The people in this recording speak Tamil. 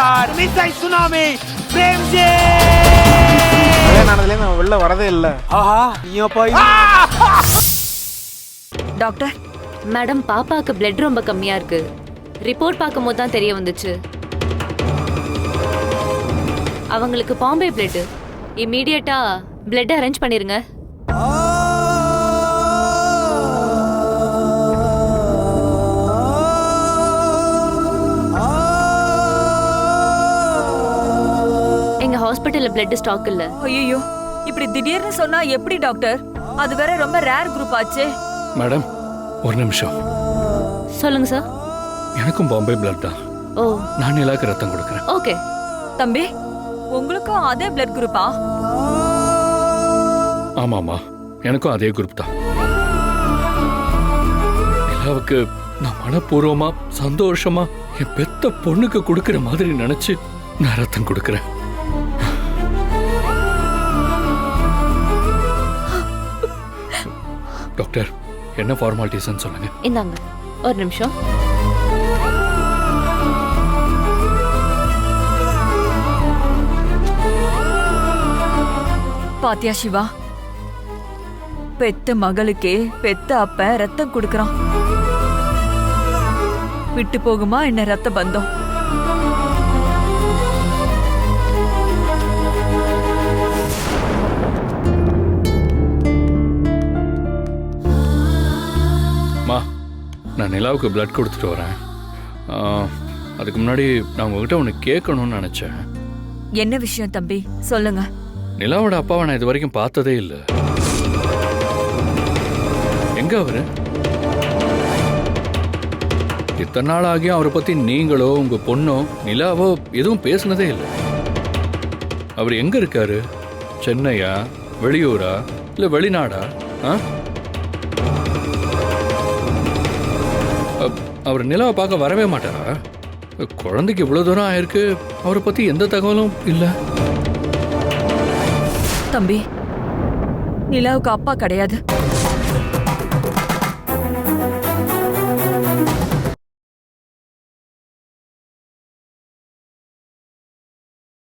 ஸ்டார் மிஸ்ஸை சுனாமி பிரேம்ஜி. கல்யாணம் நான் வெளில வரதே இல்ல. ஆஹா நீயோ போய். டாக்டர், மேடம் பாப்பாக்கு பிளட் ரொம்ப கம்மியா இருக்கு. ரிப்போர்ட் பார்க்கும்போது தான் தெரிய வந்துச்சு. அவங்களுக்கு பாம்பே பிளட். இம்மீடியட்டா பிளட் அரேஞ்ச் பண்ணிருங்க. எங்க ஹாஸ்பிட்டல்ல பிளட் ஸ்டாக் இல்ல. ஐயோ, இப்படி திடீர்னு சொன்னா எப்படி டாக்டர்? அது வேற ரொம்ப ரேர் குரூப் ஆச்சே. மேடம் ஒரு நிமிஷம். சொல்லுங்க சார். எனக்கும் பாம்பே பிளட் தான். ஓ, நான் நிலாக்கு ரத்தம் கொடுக்குறேன். ஓகே. தம்பி, உங்களுக்கும் அதே பிளட் குரூப்பா? ஆமாமா, எனக்கும் அதே குரூப் தான். நிலாவுக்கு நான் மனப்பூர்வமா சந்தோஷமா என் பெத்த பொண்ணுக்கு கொடுக்கிற மாதிரி நினைச்சு நான் ரத்தம் கொடுக்கிறேன். டாக்டர், என்ன ஃபார்மாலிட்டிஸ்ன்னு சொல்லுங்க. இந்தாங்க ஒரு நிமிஷம். பாத்தியா சிவா, பெத்த மகளுக்கே பெத்த அப்ப ரத்தம் கொடுக்கறான். விட்டு போகுமா என்ன ரத்த பந்தம்? நான் நிலாவுக்கு பிளட் கொடுத்துட்டு வரேன். அதுக்கு முன்னாடி நான் உங்ககிட்ட ஒன்று கேட்கணும்னு நினச்சேன். என்ன விஷயம் தம்பி, சொல்லுங்க. நிலாவோட அப்பாவை நான் இது வரைக்கும் பார்த்ததே இல்லை. எங்க அவரு? இத்தனை நாள் ஆகியும் அவரை பற்றி நீங்களோ உங்க பொண்ணோ நிலாவோ எதுவும் பேசுனதே இல்லை. அவர் எங்க இருக்காரு? சென்னையா, வெளியூரா, இல்லை வெளிநாடா? அவர் நிலாவை பார்க்க வரவே மாட்டாரா? குழந்தைக்கு இவ்வளவு தூரம் ஆயிருக்கு, அவரை பத்தி எந்த தகவலும் இல்ல. தம்பி, நிலாவுக்கு அப்பா கிடையாது.